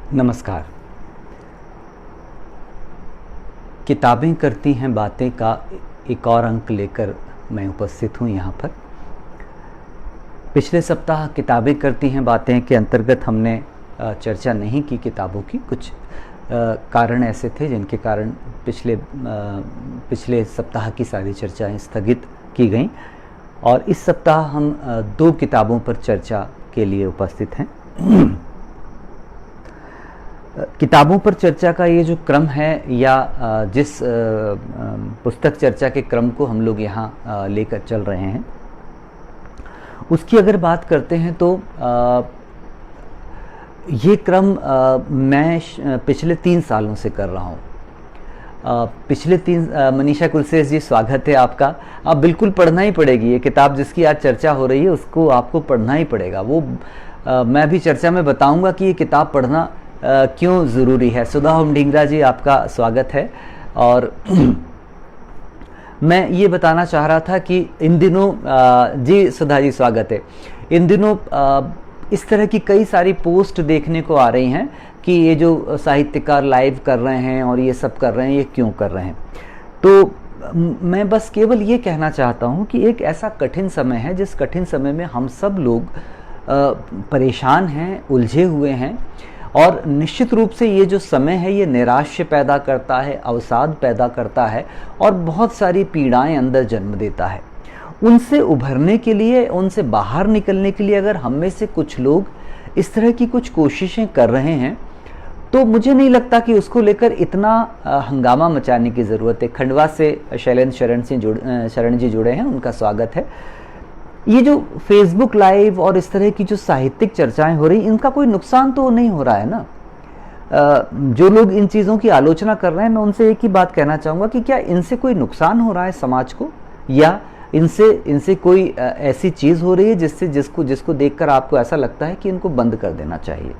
नमस्कार। किताबें करती हैं बातें का एक और अंक लेकर मैं उपस्थित हूँ यहाँ पर। पिछले सप्ताह किताबें करती हैं बातें के अंतर्गत हमने चर्चा नहीं की किताबों की। कुछ कारण ऐसे थे जिनके कारण पिछले सप्ताह की सारी चर्चाएं स्थगित की गईं और इस सप्ताह हम दो किताबों पर चर्चा के लिए उपस्थित हैं। किताबों पर चर्चा का ये जो क्रम है या जिस पुस्तक चर्चा के क्रम को हम लोग यहाँ लेकर चल रहे हैं, उसकी अगर बात करते हैं तो ये क्रम मैं पिछले 3 सालों से कर रहा हूँ। मनीषा कुलसेस जी, स्वागत है आपका। आप बिल्कुल पढ़ना ही पड़ेगी ये किताब जिसकी आज चर्चा हो रही है, उसको आपको पढ़ना ही पड़ेगा। वो मैं भी चर्चा में बताऊंगा कि ये किताब पढ़ना क्यों ज़रूरी है। सुधा ओम ढींगरा जी, आपका स्वागत है। और मैं ये बताना चाह रहा था कि इन दिनों जी सुधा जी स्वागत है। इन दिनों इस तरह की कई सारी पोस्ट देखने को आ रही हैं कि ये जो साहित्यकार लाइव कर रहे हैं और ये सब कर रहे हैं, ये क्यों कर रहे हैं। तो मैं बस केवल ये कहना चाहता हूँ कि एक ऐसा कठिन समय है जिस कठिन समय में हम सब लोग परेशान हैं, उलझे हुए हैं। और निश्चित रूप से ये जो समय है ये निराशा पैदा करता है, अवसाद पैदा करता है और बहुत सारी पीड़ाएं अंदर जन्म देता है। उनसे उभरने के लिए, उनसे बाहर निकलने के लिए अगर हम में से कुछ लोग इस तरह की कुछ कोशिशें कर रहे हैं तो मुझे नहीं लगता कि उसको लेकर इतना हंगामा मचाने की ज़रूरत है। खंडवा से शैलेंद्र शरण जी जुड़े हैं, उनका स्वागत है। ये जो फेसबुक लाइव और इस तरह की जो साहित्यिक चर्चाएं हो रही, इनका कोई नुकसान तो नहीं हो रहा है ना। जो लोग इन चीज़ों की आलोचना कर रहे हैं, मैं उनसे एक ही बात कहना चाहूँगा कि क्या इनसे कोई नुकसान हो रहा है समाज को, या इनसे कोई ऐसी चीज़ हो रही है जिसको देखकर आपको ऐसा लगता है कि इनको बंद कर देना चाहिए।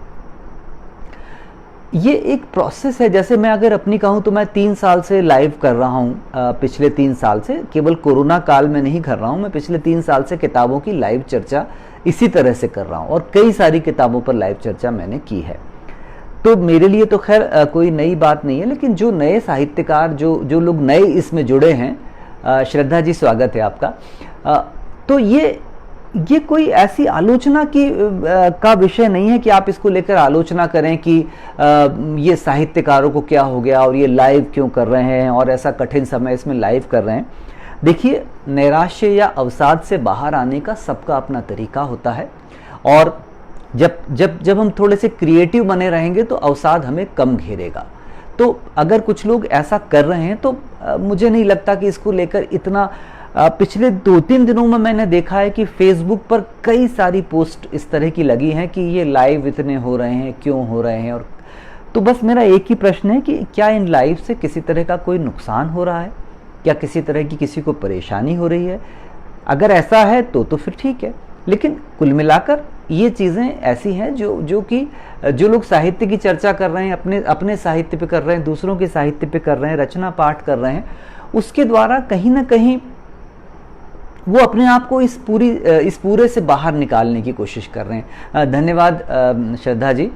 ये एक प्रोसेस है। जैसे मैं अगर अपनी कहूँ तो मैं 3 साल से लाइव कर रहा हूँ। पिछले 3 साल से, केवल कोरोना काल में नहीं कर रहा हूँ, मैं पिछले 3 साल से किताबों की लाइव चर्चा इसी तरह से कर रहा हूँ और कई सारी किताबों पर लाइव चर्चा मैंने की है। तो मेरे लिए तो खैर कोई नई बात नहीं है, लेकिन जो नए साहित्यकार, जो लोग नए इसमें जुड़े हैं, श्रद्धा जी स्वागत है आपका। तो ये कोई ऐसी आलोचना का विषय नहीं है कि आप इसको लेकर आलोचना करें कि ये साहित्यकारों को क्या हो गया और ये लाइव क्यों कर रहे हैं और ऐसा कठिन समय इसमें लाइव कर रहे हैं। देखिए, नैराश्य या अवसाद से बाहर आने का सबका अपना तरीका होता है और जब हम थोड़े से क्रिएटिव बने रहेंगे तो अवसाद हमें कम घेरेगा। तो अगर कुछ लोग ऐसा कर रहे हैं तो मुझे नहीं लगता कि इसको लेकर इतना पिछले 2-3 दिनों में मैंने देखा है कि फेसबुक पर कई सारी पोस्ट इस तरह की लगी हैं कि ये लाइव इतने हो रहे हैं, क्यों हो रहे हैं। और तो बस मेरा एक ही प्रश्न है कि क्या इन लाइव से किसी तरह का कोई नुकसान हो रहा है, क्या किसी तरह की किसी को परेशानी हो रही है। अगर ऐसा है तो फिर ठीक है, लेकिन कुल मिलाकर ये चीज़ें ऐसी हैं जो लोग साहित्य की चर्चा कर रहे हैं, अपने साहित्य पे कर रहे हैं, दूसरों के साहित्य पे कर रहे हैं, रचना पाठ कर रहे हैं, उसके द्वारा कहीं ना कहीं वो अपने आप को इस पूरे से बाहर निकालने की कोशिश कर रहे हैं। धन्यवाद श्रद्धा जी।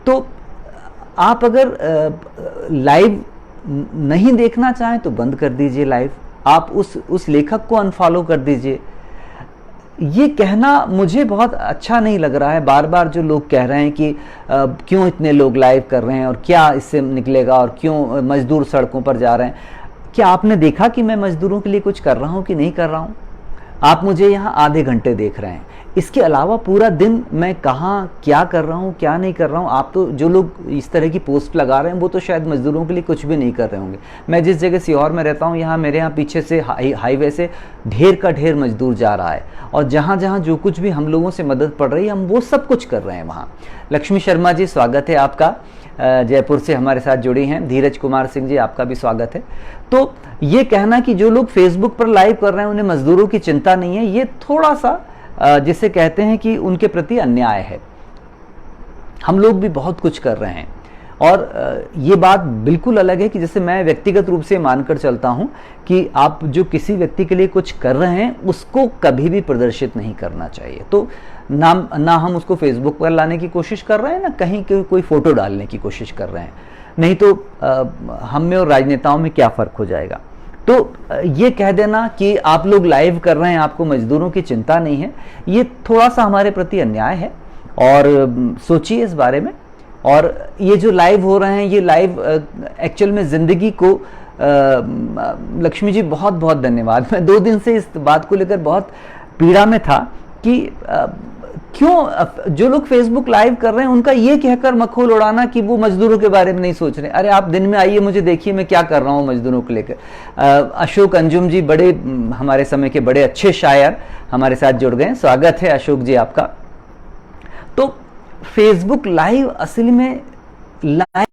तो आप अगर लाइव नहीं देखना चाहें तो बंद कर दीजिए लाइव, आप उस लेखक को अनफॉलो कर दीजिए। ये कहना मुझे बहुत अच्छा नहीं लग रहा है। बार बार जो लोग कह रहे हैं कि क्यों इतने लोग लाइव कर रहे हैं और क्या इससे निकलेगा और क्यों मजदूर सड़कों पर जा रहे हैं। क्या आपने देखा कि मैं मजदूरों के लिए कुछ कर रहा हूँ कि नहीं कर रहा हूँ? आप मुझे यहाँ आधे घंटे देख रहे हैं, इसके अलावा पूरा दिन मैं कहाँ क्या कर रहा हूँ, क्या नहीं कर रहा हूँ। आप तो जो लोग इस तरह की पोस्ट लगा रहे हैं वो तो शायद मजदूरों के लिए कुछ भी नहीं कर रहे होंगे। मैं जिस जगह सीहोर में रहता हूँ, यहाँ मेरे यहाँ पीछे से हाईवे से ढेर का ढेर मजदूर जा रहा है और जहाँ जहाँ जो कुछ भी हम लोगों से मदद पड़ रही है हम वो सब कुछ कर रहे हैं वहाँ। लक्ष्मी शर्मा जी स्वागत है आपका, जयपुर से हमारे साथ जुड़ी हैं। धीरज कुमार सिंह जी, आपका भी स्वागत है। तो ये कहना कि जो लोग फेसबुक पर लाइव कर रहे हैं उन्हें मजदूरों की चिंता नहीं है, ये थोड़ा सा जिसे कहते हैं कि उनके प्रति अन्याय है। हम लोग भी बहुत कुछ कर रहे हैं और ये बात बिल्कुल अलग है कि जैसे मैं व्यक्तिगत रूप से मानकर चलता हूं कि आप जो किसी व्यक्ति के लिए कुछ कर रहे हैं उसको कभी भी प्रदर्शित नहीं करना चाहिए। तो ना हम उसको फेसबुक पर लाने की कोशिश कर रहे हैं, ना कहीं कोई फोटो डालने की कोशिश कर रहे हैं, नहीं तो हम में और राजनेताओं में क्या फर्क हो जाएगा। तो ये कह देना कि आप लोग लाइव कर रहे हैं, आपको मजदूरों की चिंता नहीं है, ये थोड़ा सा हमारे प्रति अन्याय है और सोचिए इस बारे में। और ये जो लाइव हो रहे हैं, ये लाइव एक्चुअल में जिंदगी को लक्ष्मी जी बहुत बहुत धन्यवाद। मैं 2 दिन से इस बात को लेकर बहुत पीड़ा में था कि क्यों जो लोग फेसबुक लाइव कर रहे हैं उनका ये कहकर मखौल उड़ाना कि वो मजदूरों के बारे में नहीं सोच रहे। अरे आप दिन में आइए, मुझे देखिए मैं क्या कर रहा हूँ मजदूरों को लेकर। अशोक अंजुम जी, बड़े हमारे समय के बड़े अच्छे शायर हमारे साथ जुड़ गए, स्वागत है अशोक जी आपका। तो फेसबुक लाइव असल में लाइव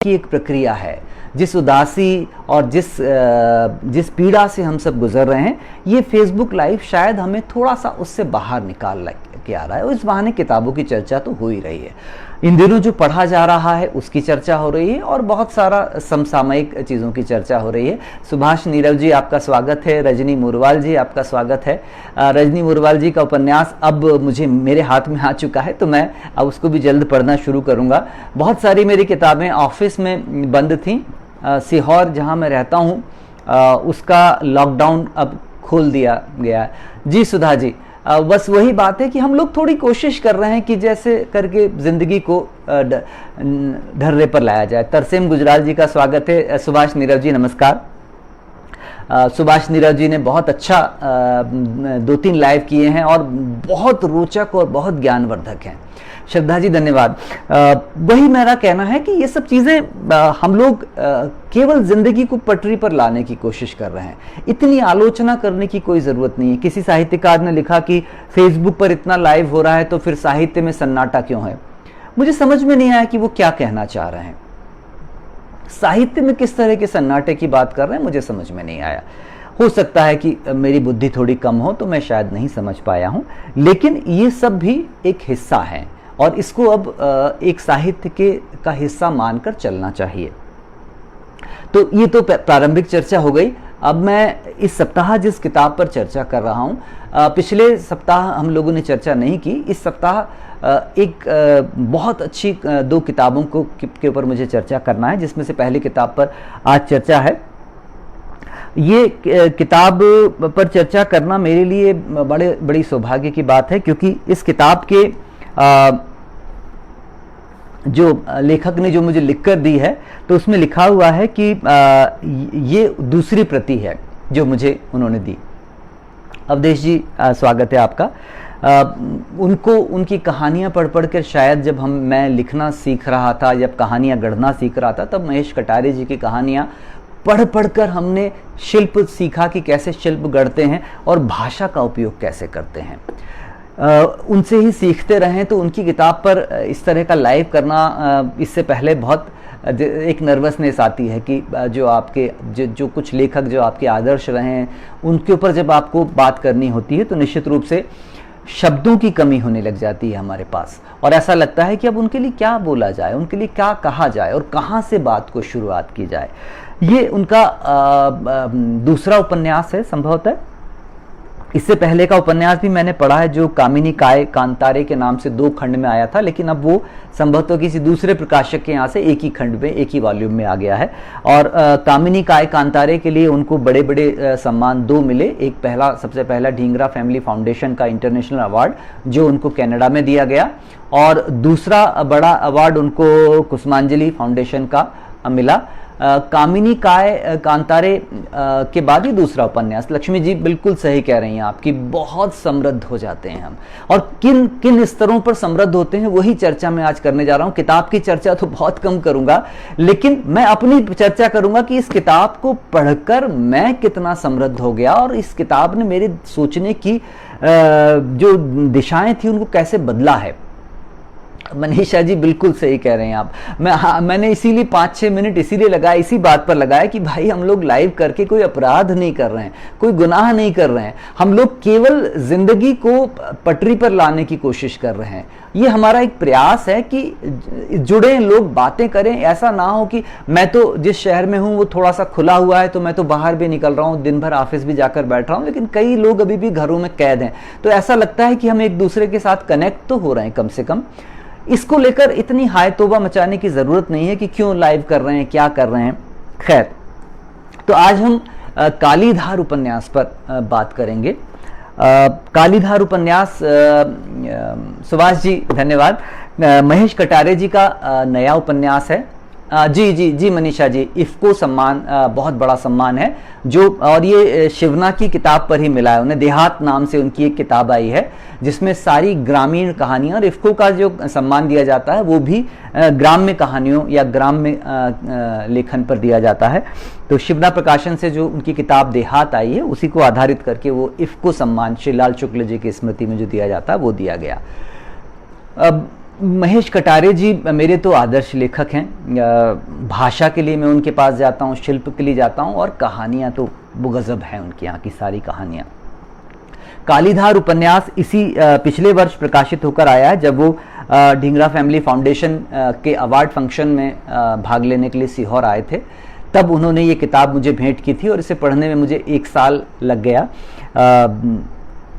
की एक प्रक्रिया है। जिस उदासी और जिस पीड़ा से हम सब गुजर रहे हैं, ये फेसबुक लाइव शायद हमें थोड़ा सा उससे बाहर निकाल के आ रहा है। इस बहाने किताबों की चर्चा तो हो ही रही है, इन दिनों जो पढ़ा जा रहा है उसकी चर्चा हो रही है और बहुत सारा समसामयिक चीज़ों की चर्चा हो रही है। सुभाष नीरव जी आपका स्वागत है, रजनी मुरवाल जी आपका स्वागत है। रजनी मुरवाल जी का उपन्यास अब मेरे हाथ में आ चुका है, तो मैं अब उसको भी जल्द पढ़ना शुरू करूँगा। बहुत सारी मेरी किताबें ऑफिस में बंद थीं। सीहोर जहाँ मैं रहता हूँ उसका लॉकडाउन अब खोल दिया गया है। जी सुधा जी, बस वही बात है कि हम लोग थोड़ी कोशिश कर रहे हैं कि जैसे करके जिंदगी को ढर्रे पर लाया जाए। तरसेम गुजराल जी का स्वागत है। सुभाष नीरव जी नमस्कार। सुभाष नीरव जी ने बहुत अच्छा 2-3 लाइव किए हैं और बहुत रोचक और बहुत ज्ञानवर्धक हैं। श्रद्धा जी धन्यवाद। वही मेरा कहना है कि ये सब चीज़ें हम लोग केवल जिंदगी को पटरी पर लाने की कोशिश कर रहे हैं। इतनी आलोचना करने की कोई ज़रूरत नहीं है। किसी साहित्यकार ने लिखा कि फेसबुक पर इतना लाइव हो रहा है तो फिर साहित्य में सन्नाटा क्यों है। मुझे समझ में नहीं आया कि वो क्या कहना चाह रहे हैं। साहित्य में किस तरह के सन्नाटे की बात कर रहे हैं, मुझे समझ में नहीं आया। हो सकता है कि मेरी बुद्धि थोड़ी कम हो तो मैं शायद नहीं समझ पाया हूं, लेकिन ये सब भी एक हिस्सा है और इसको अब एक साहित्य का हिस्सा मानकर चलना चाहिए। तो ये तो प्रारंभिक चर्चा हो गई। अब मैं इस सप्ताह जिस किताब पर चर्चा कर रहा हूँ, पिछले सप्ताह हम लोगों ने चर्चा नहीं की। इस सप्ताह एक बहुत अच्छी 2 किताबों के ऊपर मुझे चर्चा करना है, जिसमें से पहली किताब पर आज चर्चा है। ये किताब पर चर्चा करना मेरे लिए बड़ी सौभाग्य की बात है, क्योंकि इस किताब के जो लेखक ने जो मुझे लिखकर दी है, तो उसमें लिखा हुआ है कि ये दूसरी प्रति है जो मुझे उन्होंने दी। अवधेश जी स्वागत है आपका। उनकी कहानियां पढ़ कर शायद जब मैं लिखना सीख रहा था, जब कहानियां गढ़ना सीख रहा था, तब महेश कटारे जी की कहानियां पढ़ कर हमने शिल्प सीखा कि कैसे शिल्प गढ़ते हैं और भाषा का उपयोग कैसे करते हैं। उनसे ही सीखते रहें। तो उनकी किताब पर इस तरह का लाइव करना, इससे पहले बहुत एक नर्वसनेस आती है कि जो आपके जो कुछ लेखक जो आपके आदर्श रहे हैं उनके ऊपर जब आपको बात करनी होती है तो निश्चित रूप से शब्दों की कमी होने लग जाती है हमारे पास, और ऐसा लगता है कि अब उनके लिए क्या बोला जाए, उनके लिए क्या कहा जाए और कहाँ से बात को शुरुआत की जाए। ये उनका दूसरा उपन्यास है संभवतः। इससे पहले का उपन्यास भी मैंने पढ़ा है जो कामिनी काय कांतारे के नाम से 2 खंड में आया था, लेकिन अब वो संभवतः किसी दूसरे प्रकाशक के यहाँ से एक ही खंड में, एक ही वॉल्यूम में आ गया है। और कामिनी काय कांतारे के लिए उनको बड़े बड़े सम्मान 2 मिले। एक सबसे पहला ढींगरा फैमिली फाउंडेशन का इंटरनेशनल अवार्ड जो उनको कनाडा में दिया गया, और दूसरा बड़ा अवार्ड उनको कुसुमांजलि फाउंडेशन का मिला। कामिनी काय कांतारे के बाद ही दूसरा उपन्यास। लक्ष्मी जी बिल्कुल सही कह रही हैं आपकी, बहुत समृद्ध हो जाते हैं हम, और किन किन स्तरों पर समृद्ध होते हैं वही चर्चा मैं आज करने जा रहा हूं। किताब की चर्चा तो बहुत कम करूंगा, लेकिन मैं अपनी चर्चा करूंगा कि इस किताब को पढ़कर मैं कितना समृद्ध हो गया और इस किताब ने मेरे सोचने की जो दिशाएं थी उनको कैसे बदला है। मनीषा जी बिल्कुल सही कह रहे हैं आप। मैंने इसीलिए 5-6 मिनट इसीलिए लगाया, इसी बात पर लगाया कि भाई हम लोग लाइव करके कोई अपराध नहीं कर रहे हैं, कोई गुनाह नहीं कर रहे हैं, हम लोग केवल जिंदगी को पटरी पर लाने की कोशिश कर रहे हैं। ये हमारा एक प्रयास है कि जुड़े लोग, बातें करें। ऐसा ना हो कि मैं तो जिस शहर में हूं वो थोड़ा सा खुला हुआ है तो मैं तो बाहर भी निकल रहा हूं, दिन भर ऑफिस भी जाकर बैठ रहा हूं, लेकिन कई लोग अभी भी घरों में कैद हैं। तो ऐसा लगता है कि हम एक दूसरे के साथ कनेक्ट तो हो रहे हैं कम से कम। इसको लेकर इतनी हाय तौबा मचाने की जरूरत नहीं है कि क्यों लाइव कर रहे हैं, क्या कर रहे हैं। खैर, तो आज हम कालीधार उपन्यास पर बात करेंगे। कालीधार उपन्यास, सुभाष जी धन्यवाद, महेश कटारे जी का नया उपन्यास है। जी जी जी मनीषा जी, इफ्को सम्मान बहुत बड़ा सम्मान है जो, और ये शिवना की किताब पर ही मिला है उन्हें। देहात नाम से उनकी एक किताब आई है जिसमें सारी ग्रामीण कहानियां, और इफ्को का जो सम्मान दिया जाता है वो भी ग्राम्य कहानियों या ग्राम्य लेखन पर दिया जाता है। तो शिवना प्रकाशन से जो उनकी किताब देहात आई है उसी को आधारित करके वो इफ्को सम्मान श्रीलाल शुक्ल जी की स्मृति में जो दिया जाता है वो दिया गया। अब महेश कटारे जी मेरे तो आदर्श लेखक हैं। भाषा के लिए मैं उनके पास जाता हूँ, शिल्प के लिए जाता हूँ, और कहानियाँ तो वो गजब हैं उनके यहाँ की सारी कहानियाँ। कालीधार उपन्यास इसी पिछले वर्ष प्रकाशित होकर आया है, जब वो ढींगरा फैमिली फाउंडेशन के अवार्ड फंक्शन में भाग लेने के लिए सीहोर आए थे। तब उन्होंने ये किताब मुझे भेंट की थी और इसे पढ़ने में मुझे 1 साल लग गया।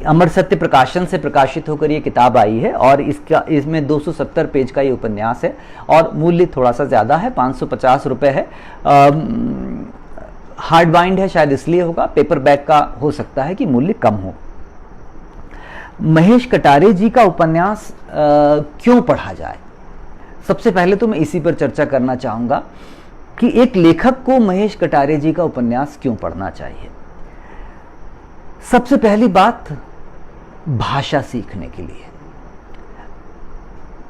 अमर सत्य प्रकाशन से प्रकाशित होकर ये किताब आई है और इसमें 270 पेज का ये उपन्यास है और मूल्य थोड़ा सा ज़्यादा है, 550 रुपये है। हार्ड बाइंड है, शायद इसलिए होगा, पेपर बैक का हो सकता है कि मूल्य कम हो। महेश कटारे जी का उपन्यास क्यों पढ़ा जाए, सबसे पहले तो मैं इसी पर चर्चा करना चाहूँगा कि एक लेखक को महेश कटारे जी का उपन्यास क्यों पढ़ना चाहिए। सबसे पहली बात, भाषा सीखने के लिए।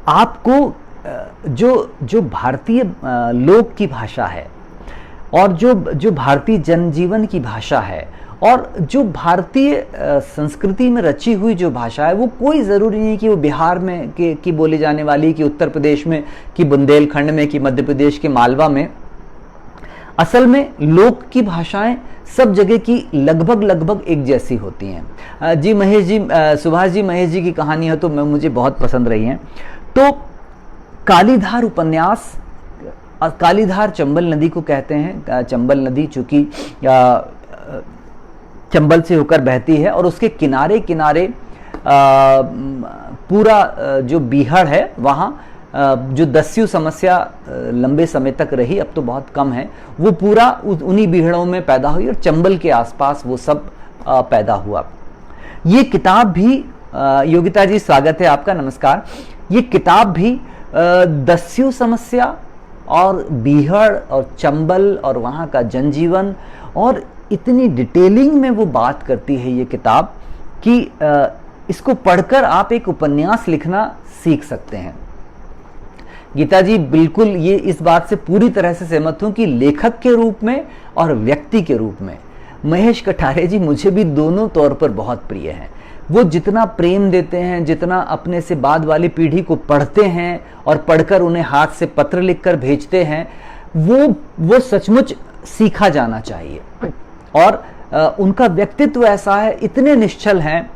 आपको जो भारतीय लोक की भाषा है और जो भारतीय जनजीवन की भाषा है और जो भारतीय संस्कृति में रची हुई जो भाषा है, वो कोई ज़रूरी नहीं कि वो बिहार में की बोली जाने वाली, कि उत्तर प्रदेश में, कि बुंदेलखंड में, कि मध्य प्रदेश के मालवा में। असल में लोक की भाषाएं सब जगह की लगभग एक जैसी होती हैं। जी महेश जी, सुभाष जी, महेश जी की कहानी है तो मुझे बहुत पसंद रही हैं। तो कालीधार उपन्यास, कालीधार चंबल नदी को कहते हैं। चंबल नदी चूंकि चंबल से होकर बहती है और उसके किनारे किनारे पूरा जो बीहड़ है वहाँ जो दस्यु समस्या लंबे समय तक रही, अब तो बहुत कम है, वो पूरा उन्हीं बीहड़ों में पैदा हुई और चंबल के आसपास वो सब पैदा हुआ। ये किताब भी, योगिता जी स्वागत है आपका, नमस्कार। ये किताब भी दस्यु समस्या और बीहड़ और चंबल और वहाँ का जनजीवन और इतनी डिटेलिंग में वो बात करती है ये किताब कि इसको पढ़कर आप एक उपन्यास लिखना सीख सकते हैं। गीता जी, बिल्कुल ये इस बात से पूरी तरह से सहमत हूं कि लेखक के रूप में और व्यक्ति के रूप में महेश कटारे जी मुझे भी दोनों तौर पर बहुत प्रिय हैं। वो जितना प्रेम देते हैं, जितना अपने से बाद वाली पीढ़ी को पढ़ते हैं और पढ़कर उन्हें हाथ से पत्र लिखकर भेजते हैं, वो सचमुच सीखा जाना चाहिए। और उनका व्यक्तित्व ऐसा है, इतने निश्चल हैं।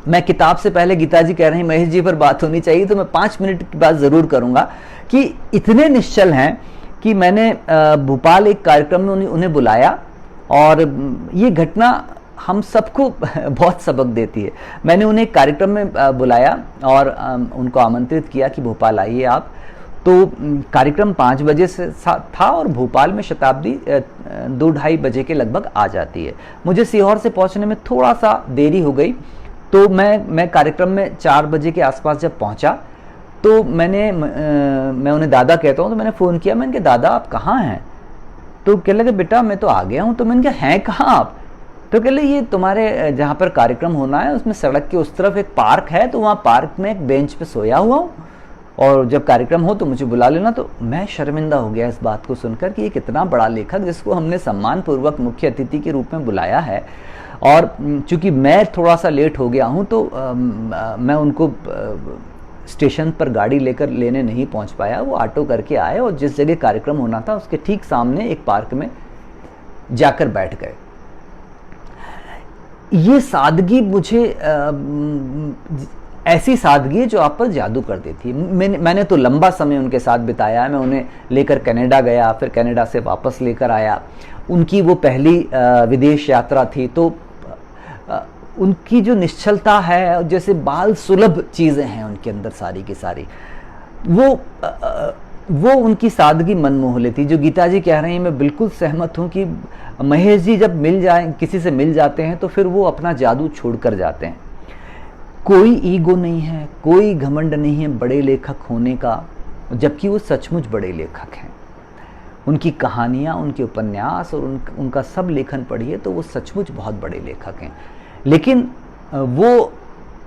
मैं किताब से पहले, गीता जी कह रहे हैं महेश जी पर बात होनी चाहिए, तो मैं 5 मिनट की बात जरूर करूंगा कि इतने निश्चल हैं कि मैंने भोपाल एक कार्यक्रम में उन्हें बुलाया और ये घटना हम सबको बहुत सबक देती है। मैंने उन्हें एक कार्यक्रम में बुलाया और उनको आमंत्रित किया कि भोपाल आइए आप। तो कार्यक्रम 5 बजे से था और भोपाल में शताब्दी 2-2:30 बजे के लगभग आ जाती है। मुझे सीहोर से पहुंचने में थोड़ा सा देरी हो गई, तो मैं कार्यक्रम में 4 बजे के आसपास जब पहुंचा तो मैं उन्हें दादा कहता हूं, तो मैंने फ़ोन किया। मैंने कहा दादा आप कहाँ हैं? तो कहने लगे बेटा मैं तो आ गया हूं। तो मैंने कहा हैं कहाँ आप? तो कह रहे ये तुम्हारे जहाँ पर कार्यक्रम होना है उसमें सड़क के उस तरफ एक पार्क है, तो वहाँ पार्क में एक बेंच पे सोया हुआ हूँ और जब कार्यक्रम हो तो मुझे बुला लेना। तो मैं शर्मिंदा हो गया इस बात को सुनकर कि ये कितना बड़ा लेखक जिसको हमने सम्मानपूर्वक मुख्य अतिथि के रूप में बुलाया है, और चूंकि मैं थोड़ा सा लेट हो गया हूँ तो मैं उनको स्टेशन पर गाड़ी लेकर लेने नहीं पहुंच पाया, वो ऑटो करके आए और जिस जगह कार्यक्रम होना था उसके ठीक सामने एक पार्क में जाकर बैठ गए। ये सादगी मुझे ऐसी सादगी है जो आप पर जादू कर देती है। मैंने तो लंबा समय उनके साथ बिताया है। मैं उन्हें लेकर कनाडा गया, फिर कनाडा से वापस लेकर आया। उनकी वो पहली विदेश यात्रा थी, तो उनकी जो निश्चलता है, जैसे बाल सुलभ चीज़ें हैं उनके अंदर सारी की सारी, वो उनकी सादगी मन मोह लेती। जो गीता जी कह रहे हैं मैं बिल्कुल सहमत हूँ कि महेश जी जब मिल जाए, किसी से मिल जाते हैं तो फिर वो अपना जादू छोड़ कर जाते हैं। कोई ईगो नहीं है, कोई घमंड नहीं है बड़े लेखक होने का, जबकि वो सचमुच बड़े लेखक हैं। उनकी कहानियाँ, उनके उपन्यास और उनका सब लेखन पढ़िए तो वो सचमुच बहुत बड़े लेखक हैं। लेकिन वो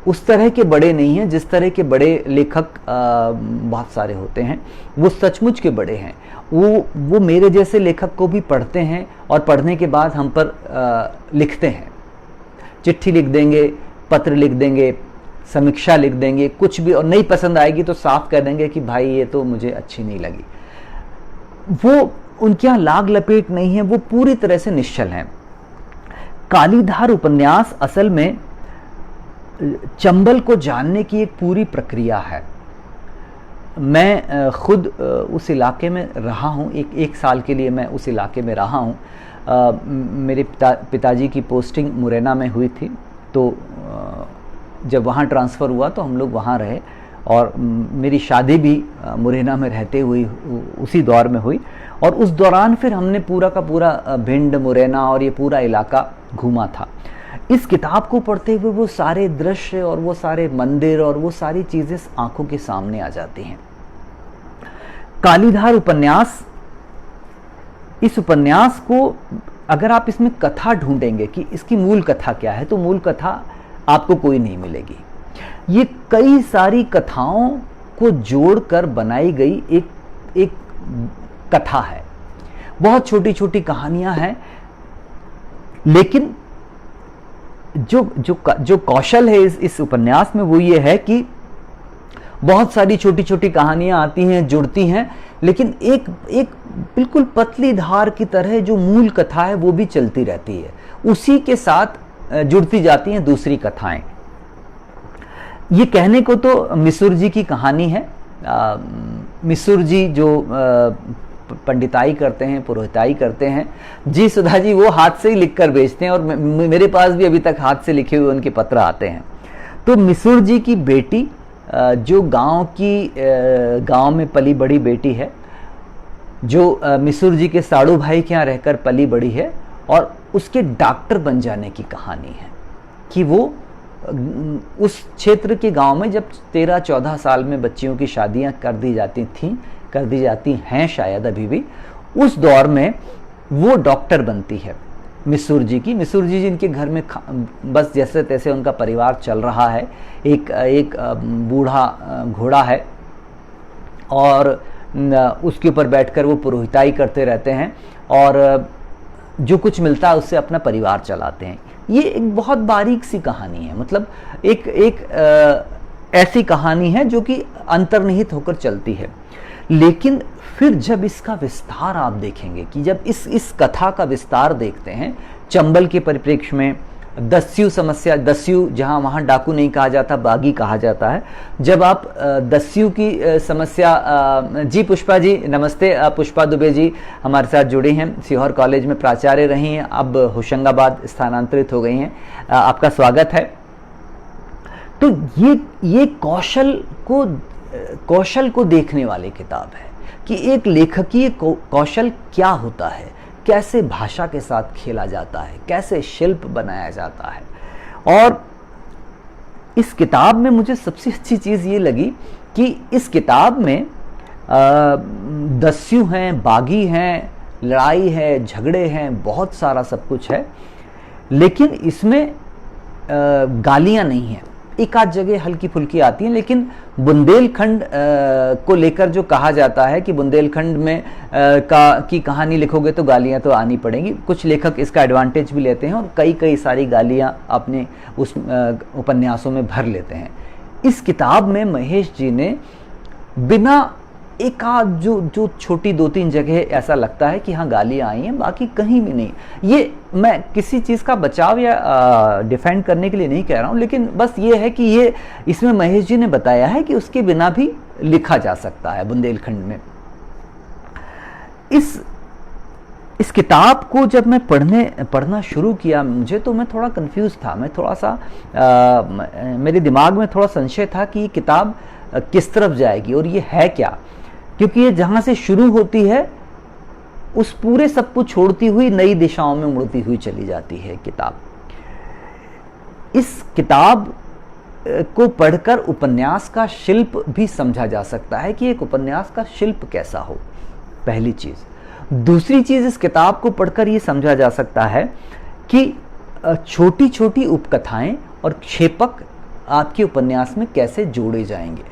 उस तरह के बड़े नहीं हैं जिस तरह के बड़े लेखक बहुत सारे होते हैं। वो सचमुच के बड़े हैं। वो मेरे जैसे लेखक को भी पढ़ते हैं और पढ़ने के बाद हम पर लिखते हैं, चिट्ठी लिख देंगे, पत्र लिख देंगे, समीक्षा लिख देंगे, कुछ भी, और नहीं पसंद आएगी तो साफ कह देंगे कि भाई ये तो मुझे अच्छी नहीं लगी। वो उनके यहाँ लाग लपेट नहीं है, वो पूरी तरह से निश्चल हैं। कालीधार उपन्यास असल में चंबल को जानने की एक पूरी प्रक्रिया है। मैं खुद उस इलाके में रहा हूँ, एक साल के लिए मैं उस इलाके में रहा हूँ। मेरे पिताजी की पोस्टिंग मुरैना में हुई थी, तो जब वहाँ ट्रांसफ़र हुआ तो हम लोग वहाँ रहे, और मेरी शादी भी मुरैना में रहते हुई उसी दौर में हुई। और उस दौरान फिर हमने पूरा का पूरा भिंड, मुरैना और ये पूरा इलाका घूमा था। इस किताब को पढ़ते हुए वो सारे दृश्य और वो सारे मंदिर और वो सारी चीज़ें आंखों के सामने आ जाती हैं। कालीधार उपन्यास, इस उपन्यास को अगर आप इसमें कथा ढूंढेंगे कि इसकी मूल कथा क्या है, तो मूल कथा आपको कोई नहीं मिलेगी। ये कई सारी कथाओं को जोड़कर बनाई गई एक कथा है। बहुत छोटी छोटी कहानियां हैं, लेकिन जो कौशल है इस उपन्यास में वो ये है कि बहुत सारी छोटी छोटी कहानियां आती हैं, जुड़ती हैं, लेकिन एक बिल्कुल पतली धार की तरह जो मूल कथा है वो भी चलती रहती है, उसी के साथ जुड़ती जाती हैं दूसरी कथाएं। ये कहने को तो मिसुर जी की कहानी है। मिसुर जी जो पंडिताई करते हैं, पुरोहिताई करते हैं, जी सुधा जी वो हाथ से ही लिखकर बेचते हैं, और मेरे पास भी अभी तक हाथ से लिखे हुए उनके पत्र आते हैं। तो मिसुर जी की बेटी जो गांव में पली बड़ी बेटी है, जो मिसुर जी के साड़ू भाई के यहाँ रहकर पली बड़ी है, और उसके डॉक्टर बन जाने की कहानी है कि वो उस क्षेत्र के गांव में जब 13-14 साल में बच्चियों की शादियां कर दी जाती हैं शायद अभी भी, उस दौर में वो डॉक्टर बनती है मिसुर जी जिनके घर में बस जैसे तैसे उनका परिवार चल रहा है। एक बूढ़ा घोड़ा है और उसके ऊपर बैठकर वो पुरोहिताई करते रहते हैं, और जो कुछ मिलता है उससे अपना परिवार चलाते हैं। ये एक बहुत बारीक सी कहानी है, मतलब एक ऐसी कहानी है जो कि अंतर्निहित होकर चलती है। लेकिन फिर जब इसका विस्तार आप देखेंगे कि जब इस कथा का विस्तार देखते हैं चंबल के परिप्रेक्ष्य में, दस्यु समस्या, दस्यु जहां वहां डाकू नहीं कहा जाता, बागी कहा जाता है, जब आप दस्यु की समस्या, जी पुष्पा जी नमस्ते, पुष्पा दुबे जी हमारे साथ जुड़ी हैं, सीहोर कॉलेज में प्राचार्य रही हैं, अब होशंगाबाद स्थानांतरित हो गई हैं, आपका स्वागत है। तो ये कौशल को देखने वाली किताब है कि एक लेखकीय कौशल क्या होता है, कैसे भाषा के साथ खेला जाता है, कैसे शिल्प बनाया जाता है। और इस किताब में मुझे सबसे अच्छी चीज़ ये लगी कि इस किताब में दस्यु हैं, बागी हैं, लड़ाई है, झगड़े हैं, बहुत सारा सब कुछ है, लेकिन इसमें गालियाँ नहीं हैं। एक आध जगह हल्की फुल्की आती हैं, लेकिन बुंदेलखंड को लेकर जो कहा जाता है कि बुंदेलखंड में की कहानी लिखोगे तो गालियां तो आनी पड़ेंगी, कुछ लेखक इसका एडवांटेज भी लेते हैं और कई सारी गालियां अपने उस उपन्यासों में भर लेते हैं। इस किताब में महेश जी ने बिना एक आध जो छोटी 2-3 जगह ऐसा लगता है कि हाँ गालियाँ आई हैं, बाकी कहीं भी नहीं। ये मैं किसी चीज़ का बचाव या डिफेंड करने के लिए नहीं कह रहा हूँ, लेकिन बस ये है कि ये इसमें महेश जी ने बताया है कि उसके बिना भी लिखा जा सकता है बुंदेलखंड में। इस किताब को जब मैं पढ़ना शुरू किया मुझे, तो मैं थोड़ा कंफ्यूज था, मैं थोड़ा सा मेरे दिमाग में थोड़ा संशय था कि ये किताब किस तरफ जाएगी और ये है क्या, क्योंकि ये जहाँ से शुरू होती है उस पूरे सब कुछ छोड़ती हुई नई दिशाओं में मुड़ती हुई चली जाती है किताब। इस किताब को पढ़कर उपन्यास का शिल्प भी समझा जा सकता है कि एक उपन्यास का शिल्प कैसा हो, पहली चीज। दूसरी चीज, इस किताब को पढ़कर ये समझा जा सकता है कि छोटी छोटी उपकथाएं और क्षेपक आपके उपन्यास में कैसे जोड़े जाएंगे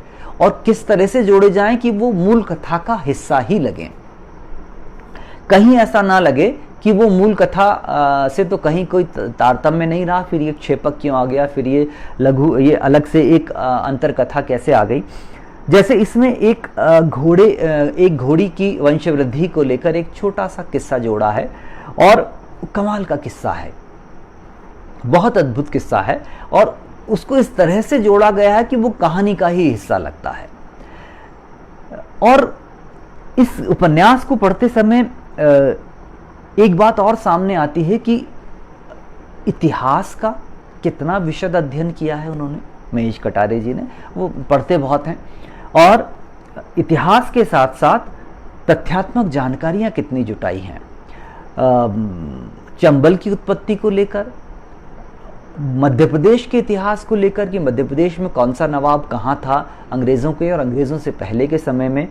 और किस तरह से जोड़े जाएं कि वो मूल कथा का हिस्सा ही लगें। कहीं ऐसा ना लगे कि वो मूल कथा से तो कहीं कोई तारतम्य नहीं रहा, फिर ये क्षेपक क्यों आ गया, फिर ये लघु, ये अलग से एक अंतर कथा कैसे आ गई। जैसे इसमें एक घोड़ी की वंशवृद्धि को लेकर एक छोटा सा किस्सा जोड़ा है और कमाल का किस्सा है, बहुत अद्भुत किस्सा है, और उसको इस तरह से जोड़ा गया है कि वो कहानी का ही हिस्सा लगता है। और इस उपन्यास को पढ़ते समय एक बात और सामने आती है कि इतिहास का कितना विशद अध्ययन किया है उन्होंने, महेश कटारे जी ने। वो पढ़ते बहुत हैं और इतिहास के साथ साथ तथ्यात्मक जानकारियां कितनी जुटाई हैं चंबल की उत्पत्ति को लेकर, मध्य प्रदेश के इतिहास को लेकर कि मध्य प्रदेश में कौन सा नवाब कहाँ था अंग्रेज़ों के और अंग्रेज़ों से पहले के समय में,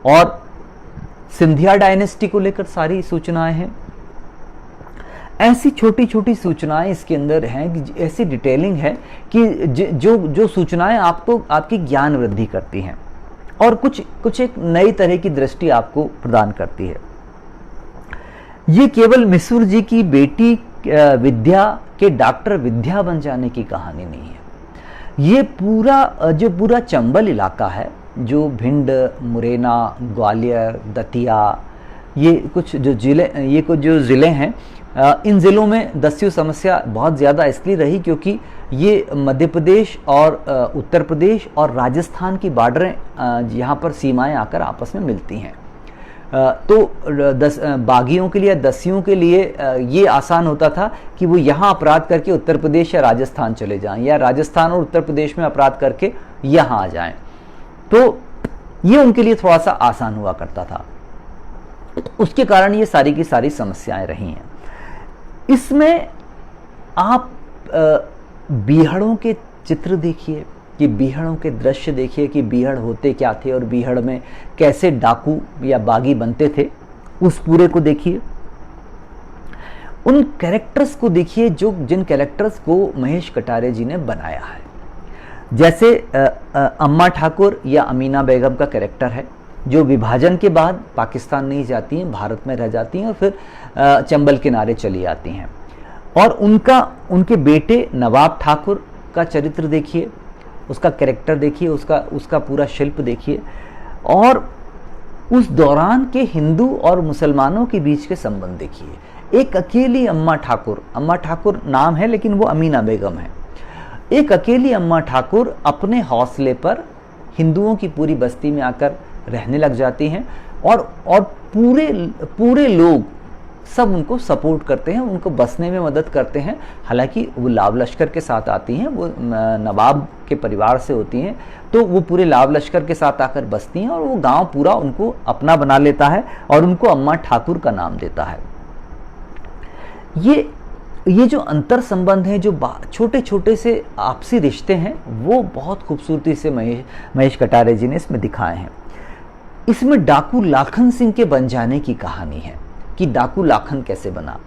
और सिंधिया डायनेस्टी को लेकर सारी सूचनाएं हैं। ऐसी छोटी छोटी सूचनाएं इसके अंदर हैं कि ऐसी डिटेलिंग है कि जो सूचनाएं आपको आपकी ज्ञान वृद्धि करती हैं और कुछ एक नई तरह की दृष्टि आपको प्रदान करती है। ये केवल मिसुर जी की बेटी विद्या के डॉक्टर विद्या बन जाने की कहानी नहीं है। ये पूरा चंबल इलाका है, जो भिंड, मुरैना, ग्वालियर, दतिया, ये कुछ जो ज़िले हैं, इन ज़िलों में दस्यु समस्या बहुत ज़्यादा इसलिए रही क्योंकि ये मध्य प्रदेश और उत्तर प्रदेश और राजस्थान की बॉर्डरें यहाँ पर सीमाएं आकर आपस में मिलती हैं। तो बागियों के लिए, दस्युओं के लिए ये आसान होता था कि वो यहाँ अपराध करके उत्तर प्रदेश या राजस्थान चले जाएं, या राजस्थान और उत्तर प्रदेश में अपराध करके यहाँ आ जाएं। तो ये उनके लिए थोड़ा सा आसान हुआ करता था, उसके कारण ये सारी की सारी समस्याएं रही हैं। इसमें आप बीहड़ों के चित्र देखिए, कि बीहड़ों के दृश्य देखिए कि बीहड़ होते क्या थे और बीहड़ में कैसे डाकू या बागी बनते थे, उस पूरे को देखिए। उन कैरेक्टर्स को देखिए जिन कैरेक्टर्स को महेश कटारे जी ने बनाया है। जैसे अम्मा ठाकुर या अमीना बेगम का कैरेक्टर है, जो विभाजन के बाद पाकिस्तान नहीं जाती हैं, भारत में रह जाती हैं और फिर चंबल किनारे चली आती हैं। और उनके बेटे नवाब ठाकुर का चरित्र देखिए, उसका कैरेक्टर देखिए, उसका पूरा शिल्प देखिए, और उस दौरान के हिंदू और मुसलमानों के बीच के संबंध देखिए। एक अकेली अम्मा ठाकुर नाम है लेकिन वो अमीना बेगम है। एक अकेली अम्मा ठाकुर अपने हौसले पर हिंदुओं की पूरी बस्ती में आकर रहने लग जाती हैं और पूरे लोग सब उनको सपोर्ट करते हैं, उनको बसने में मदद करते हैं। हालांकि वो लाव लश्कर के साथ आती हैं, वो नवाब के परिवार से होती हैं, तो वो पूरे लाव लश्कर के साथ आकर बसती हैं और वो गांव पूरा उनको अपना बना लेता है और उनको अम्मा ठाकुर का नाम देता है। ये जो अंतर संबंध हैं, जो छोटे छोटे से आपसी रिश्ते हैं, वो बहुत खूबसूरती से महेश कटारे जी ने इसमें दिखाए हैं। इसमें डाकू लाखन सिंह के बन जाने की कहानी है कि डाकू लाखन कैसे बना।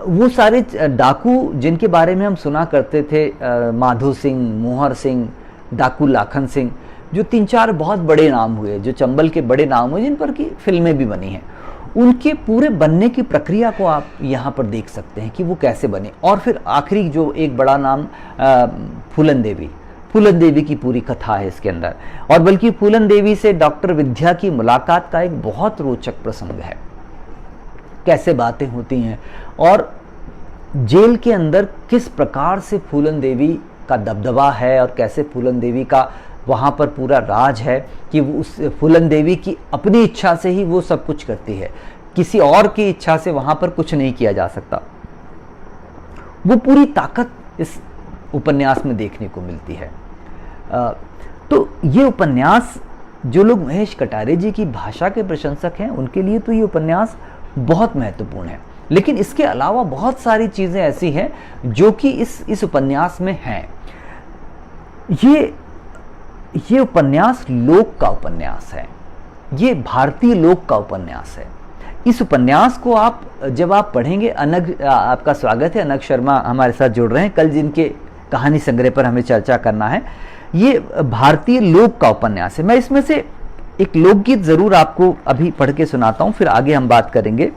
वो सारे डाकू जिनके बारे में हम सुना करते थे, माधो सिंह, मोहर सिंह, डाकू लाखन सिंह, जो 3-4 बहुत बड़े नाम हुए, जो चंबल के बड़े नाम हुए, जिन पर की फिल्में भी बनी हैं, उनके पूरे बनने की प्रक्रिया को आप यहाँ पर देख सकते हैं कि वो कैसे बने। और फिर आखिरी जो एक बड़ा नाम फूलन देवी, फूलन देवी की पूरी कथा है इसके अंदर। और बल्कि फूलन देवी से डॉक्टर विद्या की मुलाकात का एक बहुत रोचक प्रसंग है, कैसे बातें होती हैं और जेल के अंदर किस प्रकार से फूलन देवी का दबदबा है और कैसे फूलन देवी का वहाँ पर पूरा राज है कि उस फूलन देवी की अपनी इच्छा से ही वो सब कुछ करती है, किसी और की इच्छा से वहाँ पर कुछ नहीं किया जा सकता। वो पूरी ताकत इस उपन्यास में देखने को मिलती है। तो ये उपन्यास, जो लोग महेश कटारे जी की भाषा के प्रशंसक हैं उनके लिए तो ये उपन्यास बहुत महत्वपूर्ण है। लेकिन इसके अलावा बहुत सारी चीज़ें ऐसी हैं जो कि इस उपन्यास में हैं। ये उपन्यास लोक का उपन्यास है, ये भारतीय लोक का उपन्यास है। इस उपन्यास को जब आप पढ़ेंगे, आपका स्वागत है, अनग शर्मा हमारे साथ जुड़ रहे हैं, कल जिनके कहानी संग्रह पर हमें चर्चा करना है। ये भारतीय लोक का उपन्यास है। मैं इसमें से एक लोकगीत जरूर आपको अभी पढ़ के सुनाता हूं, फिर आगे हम बात करेंगे।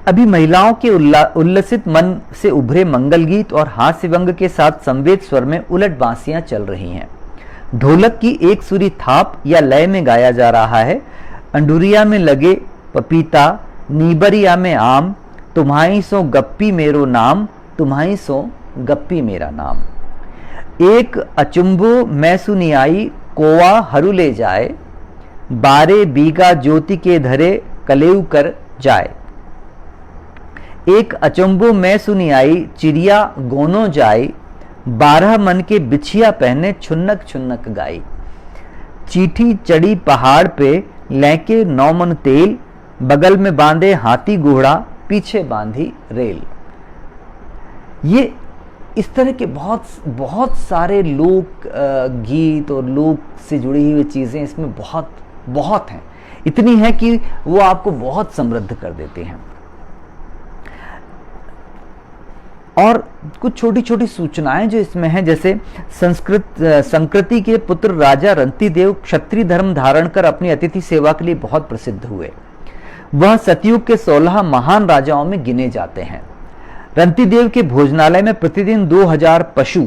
अभी महिलाओं के उल्लसित मन से उभरे मंगल गीत और हास्य व्यंग के साथ संवेद स्वर में उलट बांसियां चल रही हैं। ढोलक की एक सुरी थाप या लय में गाया जा रहा है। अंडुरिया में लगे पपीता, नीबरिया में आम, तुम्हारी सो गप्पी मेरो नाम, तुम्हारी सो गप्पी मेरा नाम। एक अचुंबो मैं सुनी आई, कोवा हरू ले जाए, बारे बीगा ज्योति के धरे कलेऊ कर जाए। एक अचंबो मैं सुनी आई, चिड़िया गोनो जाई, 12 मन के बिछिया पहने छुन्नक छुन्नक गाई। चीठी चढ़ी पहाड़ पे लेके 9 मन तेल, बगल में बांधे हाथी घोड़ा, पीछे बांधी रेल। ये इस तरह के बहुत सारे लोक गीत और लोक से जुड़ी हुई चीज़ें इसमें बहुत हैं। इतनी है कि वो आपको बहुत समृद्ध कर देते हैं। और कुछ छोटी छोटी सूचनाएं जो इसमें हैं, जैसे संकृति के पुत्र राजा रंतिदेव क्षत्रिय धर्म धारण कर अपनी अतिथि सेवा के लिए बहुत प्रसिद्ध हुए। वह सतयुग के 16 महान राजाओं में गिने जाते हैं। रंतिदेव के भोजनालय में प्रतिदिन 2000 पशु,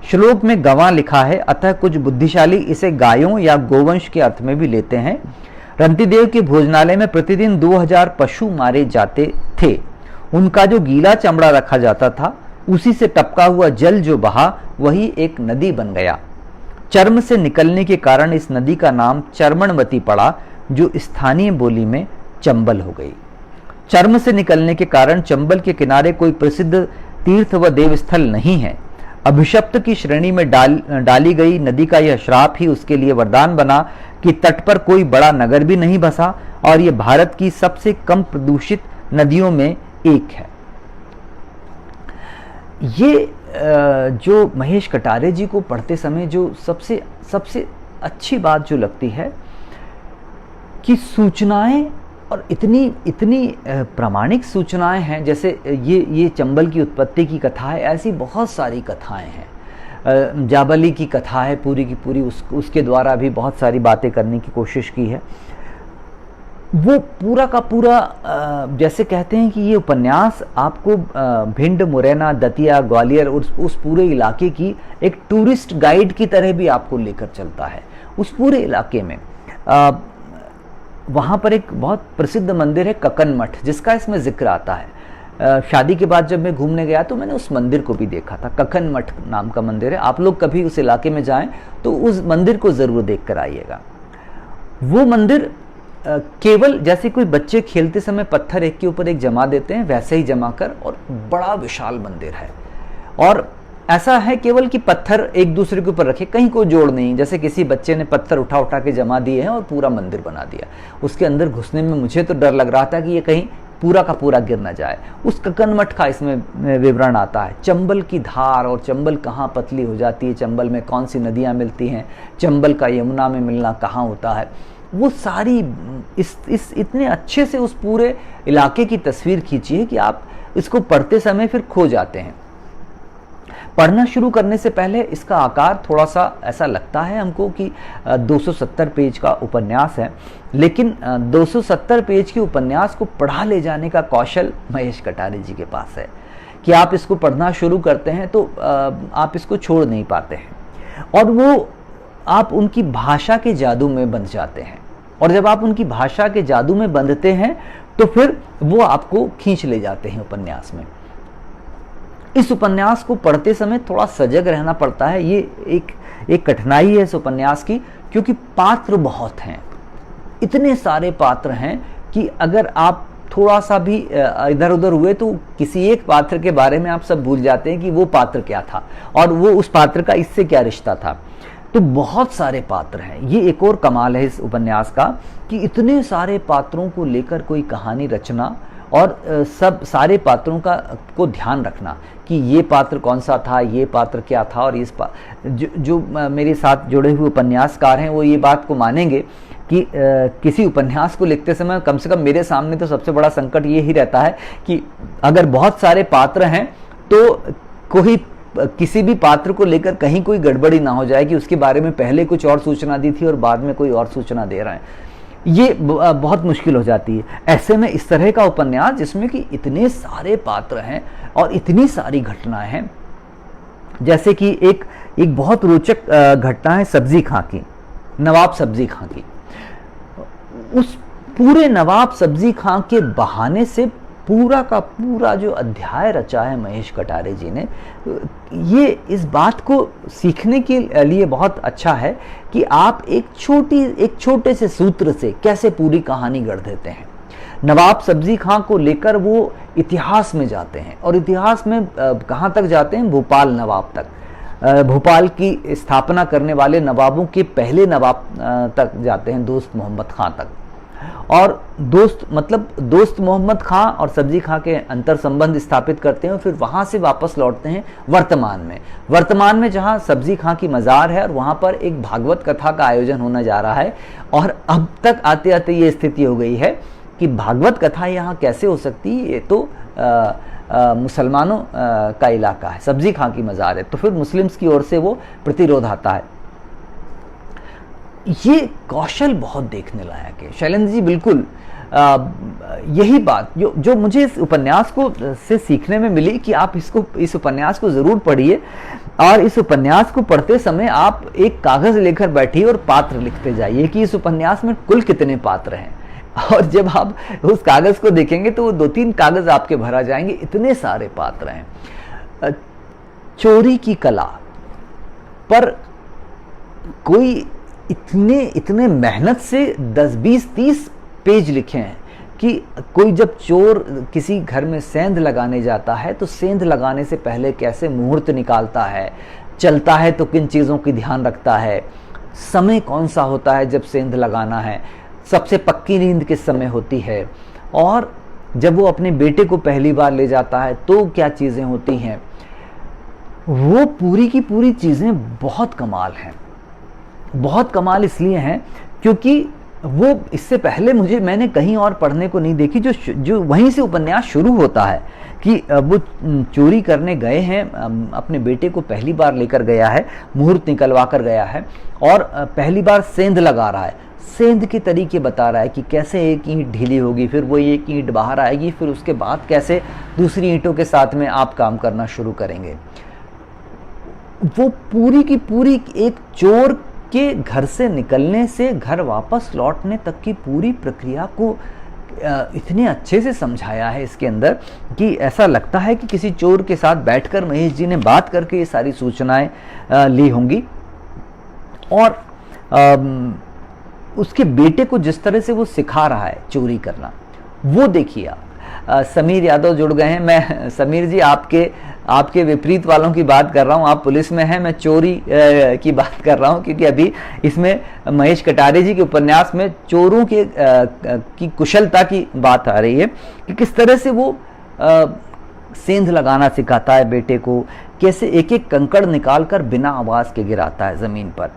श्लोक में गवां लिखा है, अतः कुछ बुद्धिशाली इसे गायों या गोवंश के अर्थ में भी लेते हैं। रंतिदेव के भोजनालय में प्रतिदिन 2000 पशु मारे जाते थे। उनका जो गीला चमड़ा रखा जाता था, उसी से टपका हुआ जल जो बहा, वही एक नदी बन गया। चर्म से निकलने के कारण इस नदी का नाम चर्मणवती पड़ा, जो स्थानीय बोली में चंबल हो गई। चर्म से निकलने के कारण चंबल के किनारे कोई प्रसिद्ध तीर्थ व देवस्थल नहीं है। अभिशप्त की श्रेणी में डाली गई नदी का यह श्राप ही उसके लिए वरदान बना कि तट पर कोई बड़ा नगर भी नहीं बसा और यह भारत की सबसे कम प्रदूषित नदियों में एक है। ये जो महेश कटारे जी को पढ़ते समय जो सबसे अच्छी बात जो लगती है कि सूचनाएं, और इतनी प्रामाणिक सूचनाएं हैं। जैसे ये चंबल की उत्पत्ति की कथा है, ऐसी बहुत सारी कथाएं हैं। जाबली की कथा है पूरी की पूरी, उसके द्वारा भी बहुत सारी बातें करने की कोशिश की है। वो पूरा का पूरा जैसे कहते हैं कि ये उपन्यास आपको भिंड, मुरैना, दतिया, ग्वालियर उस पूरे इलाके की एक टूरिस्ट गाइड की तरह भी आपको लेकर चलता है। उस पूरे इलाके में वहाँ पर एक बहुत प्रसिद्ध मंदिर है ककन मठ, जिसका इसमें जिक्र आता है। शादी के बाद जब मैं घूमने गया तो मैंने उस मंदिर को भी देखा था। ककन मठ नाम का मंदिर है। आप लोग कभी उस इलाके में जाएं तो उस मंदिर को ज़रूर देख कर आइएगा। वो मंदिर केवल जैसे कोई बच्चे खेलते समय पत्थर एक के ऊपर एक जमा देते हैं, वैसे ही जमा कर, और बड़ा विशाल मंदिर है। और ऐसा है केवल कि पत्थर एक दूसरे के ऊपर रखे, कहीं कोई जोड़ नहीं। जैसे किसी बच्चे ने पत्थर उठा उठा के जमा दिए हैं और पूरा मंदिर बना दिया। उसके अंदर घुसने में मुझे तो डर लग रहा था कि ये कहीं पूरा का पूरा गिर ना जाए। उस ककन मठ का इसमें विवरण आता है। चंबल की धार, और चंबल कहाँ पतली हो जाती है, चंबल में कौन सी नदियाँ मिलती हैं, चंबल का यमुना में मिलना कहाँ होता है, वो सारी इस इतने अच्छे से उस पूरे इलाके की तस्वीर खींची है कि आप इसको पढ़ते समय फिर खो जाते हैं। पढ़ना शुरू करने से पहले इसका आकार थोड़ा सा ऐसा लगता है हमको कि 270 पेज का उपन्यास है, लेकिन 270 पेज के उपन्यास को पढ़ा ले जाने का कौशल महेश कटारे जी के पास है। कि आप इसको पढ़ना शुरू करते हैं तो आप इसको छोड़ नहीं पाते हैं, और वो आप उनकी भाषा के जादू में बंध जाते हैं। और जब आप उनकी भाषा के जादू में बंधते हैं तो फिर वो आपको खींच ले जाते हैं उपन्यास में। इस उपन्यास को पढ़ते समय थोड़ा सजग रहना पड़ता है, ये एक कठिनाई है इस उपन्यास की, क्योंकि पात्र बहुत हैं, इतने सारे पात्र हैं कि अगर आप थोड़ा सा भी इधर उधर हुए तो किसी एक पात्र के बारे में आप सब भूल जाते हैं कि वो पात्र क्या था और वो उस पात्र का इससे क्या रिश्ता था। तो बहुत सारे पात्र हैं, ये एक और कमाल है इस उपन्यास का कि इतने सारे पात्रों को लेकर कोई कहानी रचना और सब सारे पात्रों को ध्यान रखना कि ये पात्र कौन सा था, ये पात्र क्या था। और जो मेरे साथ जुड़े हुए उपन्यासकार हैं वो ये बात को मानेंगे कि किसी उपन्यास को लिखते समय कम से कम मेरे सामने तो सबसे बड़ा संकट ये ही रहता है कि अगर बहुत सारे पात्र हैं तो कोई किसी भी पात्र को लेकर कहीं कोई गड़बड़ी ना हो जाए कि उसके बारे में पहले कुछ और सूचना दी थी और बाद में कोई और सूचना दे रहे हैं, ये बहुत मुश्किल हो जाती है। ऐसे में इस तरह का उपन्यास जिसमें कि इतने सारे पात्र हैं और इतनी सारी घटनाएं हैं, जैसे कि एक बहुत रोचक घटना है सब्जी खां की, नवाब सब्जी खां की। उस पूरे नवाब सब्जी खां के बहाने से पूरा का पूरा जो अध्याय रचा है महेश कटारे जी ने, ये इस बात को सीखने के लिए बहुत अच्छा है कि आप एक छोटे से सूत्र से कैसे पूरी कहानी गढ़ देते हैं। नवाब सब्जी खां को लेकर वो इतिहास में जाते हैं, और इतिहास में कहाँ तक जाते हैं, भोपाल नवाब तक, भोपाल की स्थापना करने वाले नवाबों के पहले नवाब तक जाते हैं, दोस्त मोहम्मद खां तक। और दोस्त मोहम्मद खां और सब्जी खां के अंतर संबंध स्थापित करते हैं, और फिर वहां से वापस लौटते हैं वर्तमान में जहां सब्जी खां की मजार है और वहां पर एक भागवत कथा का आयोजन होने जा रहा है। और अब तक आते आते ये स्थिति हो गई है कि भागवत कथा यहाँ कैसे हो सकती है, ये तो मुसलमानों का इलाका है, सब्जी खां की मजार है, तो फिर मुस्लिम्स की ओर से वो प्रतिरोध आता है। ये कौशल बहुत देखने लायक है। शैलेंद्र जी बिल्कुल यही बात जो मुझे इस उपन्यास को से सीखने में मिली कि आप इस उपन्यास को जरूर पढ़िए, और इस उपन्यास को पढ़ते समय आप एक कागज लेकर बैठिए और पात्र लिखते जाइए कि इस उपन्यास में कुल कितने पात्र हैं। और जब आप उस कागज को देखेंगे तो वो 2-3 कागज आपके भरा जाएंगे, इतने सारे पात्र हैं। चोरी की कला पर कोई इतने मेहनत से 10-20-30 पेज लिखे हैं कि कोई जब चोर किसी घर में सेंध लगाने जाता है तो सेंध लगाने से पहले कैसे मुहूर्त निकालता है, चलता है तो किन चीज़ों की ध्यान रखता है, समय कौन सा होता है जब सेंध लगाना है, सबसे पक्की नींद किस समय होती है, और जब वो अपने बेटे को पहली बार ले जाता है तो क्या चीज़ें होती हैं। वो पूरी की पूरी चीज़ें बहुत कमाल हैं। बहुत कमाल इसलिए हैं क्योंकि वो इससे पहले मैंने कहीं और पढ़ने को नहीं देखी, जो वहीं से उपन्यास शुरू होता है कि वो चोरी करने गए हैं, अपने बेटे को पहली बार लेकर गया है, मुहूर्त निकलवा कर गया है और पहली बार सेंध लगा रहा है। सेंध के तरीके बता रहा है कि कैसे एक ईंट ढीली होगी, फिर वो एक ईंट बाहर आएगी, फिर उसके बाद कैसे दूसरी ईंटों के साथ में आप काम करना शुरू करेंगे। वो पूरी की पूरी एक चोर के घर से निकलने से घर वापस लौटने तक की पूरी प्रक्रिया को इतने अच्छे से समझाया है इसके अंदर कि ऐसा लगता है कि किसी चोर के साथ बैठकर महेश जी ने बात करके ये सारी सूचनाएं ली होंगी। और उसके बेटे को जिस तरह से वो सिखा रहा है चोरी करना, वो देखिए आप। समीर यादव जुड़ गए हैं। मैं समीर जी आपके विपरीत वालों की बात कर रहा हूं, आप पुलिस में हैं, मैं चोरी की बात कर रहा हूं, क्योंकि अभी इसमें महेश कटारे जी के उपन्यास में चोरों की कुशलता की बात आ रही है कि किस तरह से वो सेंध लगाना सिखाता है बेटे को, कैसे एक एक कंकड़ निकालकर बिना आवाज के गिराता है जमीन पर,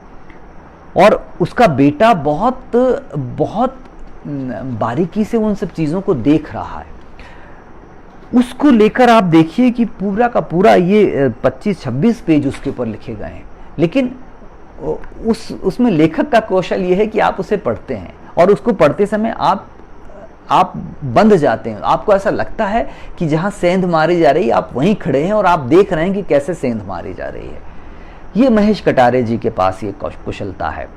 और उसका बेटा बहुत बहुत बारीकी से उन सब चीजों को देख रहा है। उसको लेकर आप देखिए कि पूरा का पूरा ये 25-26 पेज उसके ऊपर लिखे गए हैं, लेकिन उसमें लेखक का कौशल ये है कि आप उसे पढ़ते हैं और उसको पढ़ते समय आप बंध जाते हैं। आपको ऐसा लगता है कि जहां सेंध मारी जा रही है आप वहीं खड़े हैं और आप देख रहे हैं कि कैसे सेंध मारी जा रही है। ये महेश कटारे जी के पास ये कुशलता है।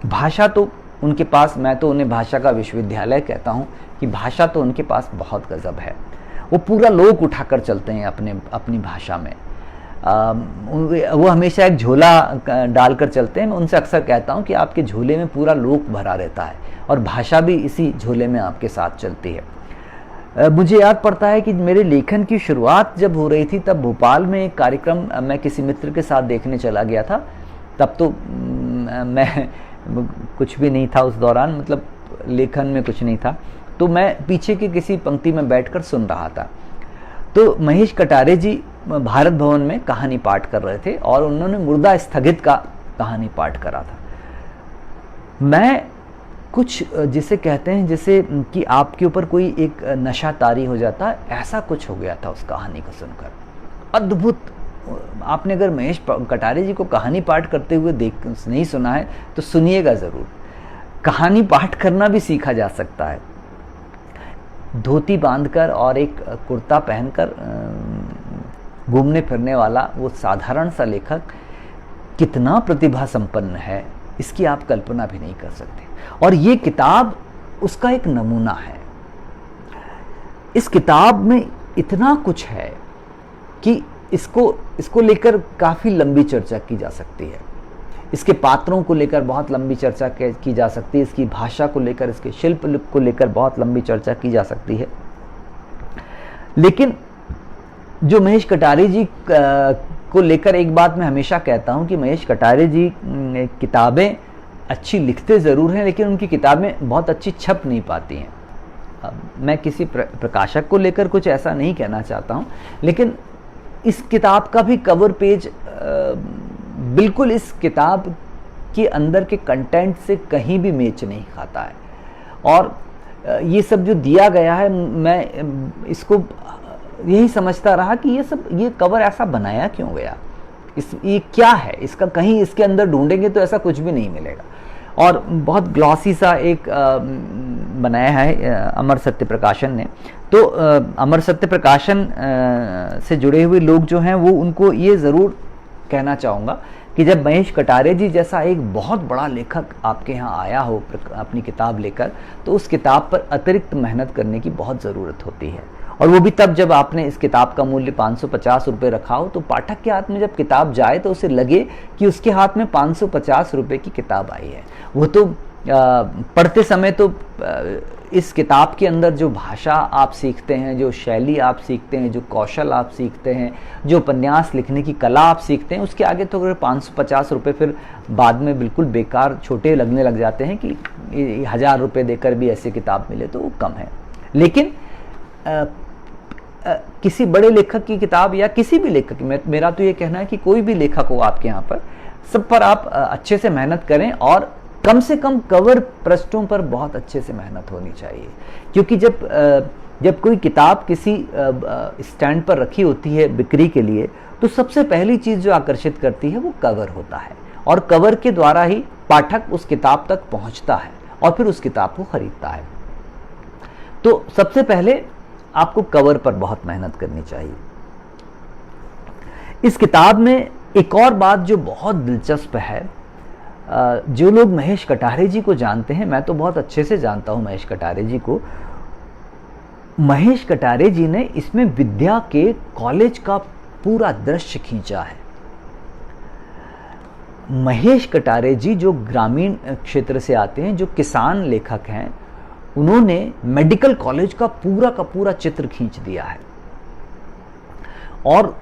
भाषा तो उनके पास, मैं तो उन्हें भाषा का विश्वविद्यालय कहता हूँ कि भाषा तो उनके पास बहुत गजब है। वो पूरा लोक उठाकर चलते हैं अपनी भाषा में। वो हमेशा एक झोला डालकर चलते हैं। मैं उनसे अक्सर कहता हूँ कि आपके झोले में पूरा लोक भरा रहता है और भाषा भी इसी झोले में आपके साथ चलती है। मुझे याद पड़ता है कि मेरे लेखन की शुरुआत जब हो रही थी तब भोपाल में एक कार्यक्रम मैं किसी मित्र के साथ देखने चला गया था। तब तो मैं कुछ भी नहीं था उस दौरान, मतलब लेखन में कुछ नहीं था। तो मैं पीछे की किसी पंक्ति में बैठकर सुन रहा था। तो महेश कटारे जी भारत भवन में कहानी पाठ कर रहे थे और उन्होंने मुर्दा स्थगित का कहानी पाठ करा था। मैं कुछ जिसे कहते हैं जैसे कि आपके ऊपर कोई एक नशा तारी हो जाता है, ऐसा कुछ हो गया था उस कहानी को सुनकर। अद्भुत। आपने अगर महेश कटारे जी को कहानी पाठ करते हुए नहीं सुना है तो सुनिएगा ज़रूर। कहानी पाठ करना भी सीखा जा सकता है। धोती बांधकर और एक कुर्ता पहनकर घूमने फिरने वाला वो साधारण सा लेखक कितना प्रतिभा संपन्न है, इसकी आप कल्पना भी नहीं कर सकते। और ये किताब उसका एक नमूना है। इस किताब में इतना कुछ है कि इसको लेकर काफ़ी लंबी चर्चा की जा सकती है। इसके पात्रों को लेकर बहुत लंबी चर्चा की जा सकती है। इसकी भाषा को लेकर, इसके शिल्प को लेकर बहुत लंबी चर्चा की जा सकती है। लेकिन जो महेश कटारे जी को लेकर एक बात मैं हमेशा कहता हूं कि महेश कटारे जी किताबें अच्छी लिखते ज़रूर हैं, लेकिन उनकी किताबें बहुत अच्छी छप नहीं पाती हैं। मैं किसी प्रकाशक को लेकर कुछ ऐसा नहीं कहना चाहता हूं, लेकिन इस किताब का भी कवर पेज बिल्कुल इस किताब के अंदर के कंटेंट से कहीं भी मैच नहीं खाता है। और ये सब जो दिया गया है, मैं इसको यही समझता रहा कि ये कवर ऐसा बनाया क्यों गया, ये क्या है इसका, कहीं इसके अंदर ढूंढेंगे तो ऐसा कुछ भी नहीं मिलेगा। और बहुत ग्लॉसी सा एक बनाया है अमर सत्य प्रकाशन ने। तो अमर सत्य प्रकाशन से जुड़े हुए लोग जो हैं वो उनको ये ज़रूर कहना चाहूँगा कि जब महेश कटारे जी जैसा एक बहुत बड़ा लेखक आपके यहाँ आया हो अपनी किताब लेकर, तो उस किताब पर अतिरिक्त मेहनत करने की बहुत ज़रूरत होती है। और वो भी तब जब आपने इस किताब का मूल्य 550 रुपये रखा हो, तो पाठक के हाथ में जब किताब जाए तो उसे लगे कि उसके हाथ में 550 रुपये की किताब आई है। वो तो पढ़ते समय तो इस किताब के अंदर जो भाषा आप सीखते हैं, जो शैली आप सीखते हैं, जो कौशल आप सीखते हैं, जो उपन्यास लिखने की कला आप सीखते हैं, उसके आगे तो अगर 550 रुपये फिर बाद में बिल्कुल बेकार छोटे लगने लग जाते हैं कि 1000 रुपये देकर भी ऐसी किताब मिले तो वो कम है। लेकिन किसी बड़े लेखक की किताब या किसी भी लेखक की, मेरा तो ये कहना है कि कोई भी लेखक हो आपके यहाँ पर, सब पर आप अच्छे से मेहनत करें और कम से कम कवर पृष्ठों पर बहुत अच्छे से मेहनत होनी चाहिए। क्योंकि जब कोई किताब किसी स्टैंड पर रखी होती है बिक्री के लिए, तो सबसे पहली चीज़ जो आकर्षित करती है वो कवर होता है, और कवर के द्वारा ही पाठक उस किताब तक पहुंचता है और फिर उस किताब को खरीदता है। तो सबसे पहले आपको कवर पर बहुत मेहनत करनी चाहिए। इस किताब में एक और बात जो बहुत दिलचस्प है, जो लोग महेश कटारे जी को जानते हैं, मैं तो बहुत अच्छे से जानता हूं महेश कटारे जी को, महेश कटारे जी ने इसमें विद्या के कॉलेज का पूरा दृश्य खींचा है। महेश कटारे जी जो ग्रामीण क्षेत्र से आते हैं, जो किसान लेखक हैं, उन्होंने मेडिकल कॉलेज का पूरा चित्र खींच दिया है और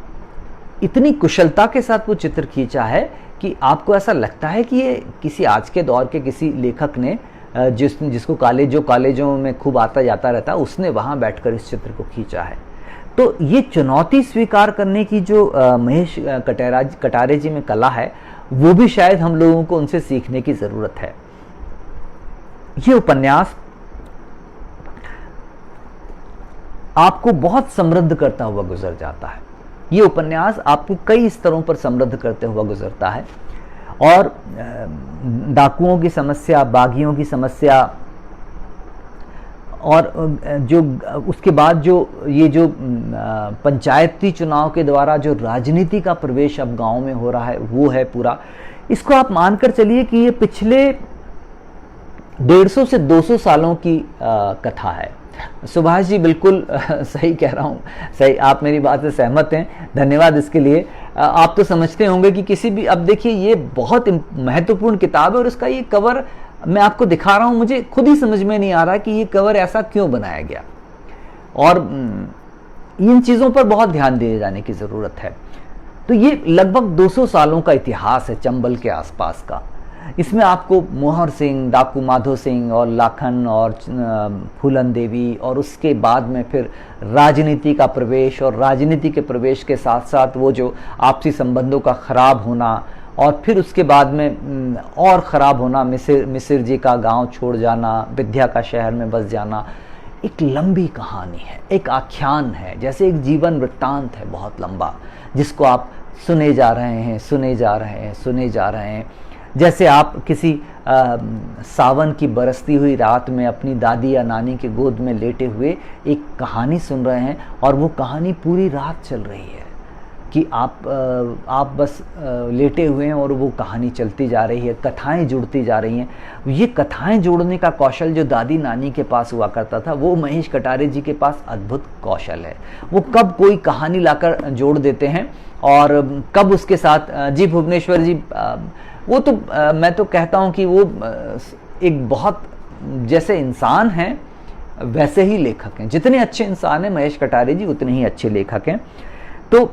इतनी कुशलता के साथ वो चित्र खींचा है कि आपको ऐसा लगता है कि ये किसी आज के दौर के किसी लेखक ने जिसको कॉलेजों में खूब आता जाता रहता, उसने वहाँ बैठकर इस चित्र को खींचा है। तो ये चुनौती स्वीकार करने की जो महेश कटारे जी में कला है, वो भी शायद हम लोगों को उनसे सीखने की ज़रूरत है। ये उपन्यास आपको बहुत समृद्ध करता हुआ गुजर जाता है। ये उपन्यास आपको कई स्तरों पर समृद्ध करते हुआ गुजरता है और डाकुओं की समस्या, बागियों की समस्या और जो उसके बाद जो ये जो पंचायती चुनाव के द्वारा जो राजनीति का प्रवेश अब गांव में हो रहा है वो है पूरा। इसको आप मानकर चलिए कि ये पिछले 150 से 200 सालों की कथा है। सुभाष जी बिल्कुल सही कह रहा हूँ, सही, आप मेरी बात से सहमत हैं, धन्यवाद इसके लिए। आप तो समझते होंगे कि किसी भी, अब देखिए ये बहुत महत्वपूर्ण किताब है और इसका ये कवर मैं आपको दिखा रहा हूँ, मुझे खुद ही समझ में नहीं आ रहा कि ये कवर ऐसा क्यों बनाया गया, और इन चीज़ों पर बहुत ध्यान दिए जाने की ज़रूरत है। तो ये लगभग 200 सालों का इतिहास है चंबल के आसपास का। इसमें आपको मोहर सिंह, डाकू माधो सिंह और लाखन और फूलन देवी, और उसके बाद में फिर राजनीति का प्रवेश, और राजनीति के प्रवेश के साथ साथ वो जो आपसी संबंधों का खराब होना, और फिर उसके बाद में और ख़राब होना, मिसिर जी का गांव छोड़ जाना, विद्या का शहर में बस जाना। एक लंबी कहानी है, एक आख्यान है, जैसे एक जीवन वृत्तांत है बहुत लंबा, जिसको आप सुने जा रहे हैं, सुने जा रहे हैं, सुने जा रहे हैं। जैसे आप किसी सावन की बरसती हुई रात में अपनी दादी या नानी के गोद में लेटे हुए एक कहानी सुन रहे हैं, और वो कहानी पूरी रात चल रही है कि आप बस लेटे हुए हैं और वो कहानी चलती जा रही है, कथाएं जुड़ती जा रही हैं। ये कथाएं जोड़ने का कौशल जो दादी नानी के पास हुआ करता था, वो महेश कटारे जी के पास अद्भुत कौशल है। वो कब कोई कहानी लाकर जोड़ देते हैं और कब उसके साथ जी भुवनेश्वर जी, वो तो मैं तो कहता हूँ कि वो एक बहुत, जैसे इंसान हैं वैसे ही लेखक हैं। जितने अच्छे इंसान हैं महेश कटारे जी, उतने ही अच्छे लेखक हैं। तो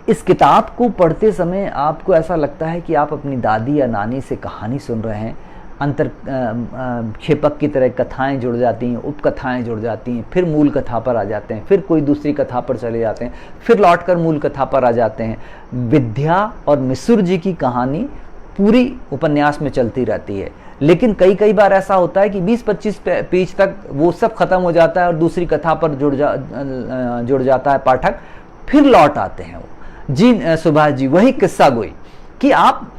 इस किताब को पढ़ते समय आपको ऐसा लगता है कि आप अपनी दादी या नानी से कहानी सुन रहे हैं। अंतर क्षेपक की तरह कथाएं जुड़ जाती हैं, उपकथाएं जुड़ जाती हैं, फिर मूल कथा पर आ जाते हैं, फिर कोई दूसरी कथा पर चले जाते हैं, फिर लौटकर मूल कथा पर आ जाते हैं। विद्या और मिसुर जी की कहानी पूरी उपन्यास में चलती रहती है, लेकिन कई बार ऐसा होता है कि 20-25 पेज तक वो सब खत्म हो जाता है और दूसरी कथा पर जुड़ जाता है पाठक, फिर लौट आते हैं वो। जी सुभाष जी, वही किस्सा गोई कि आप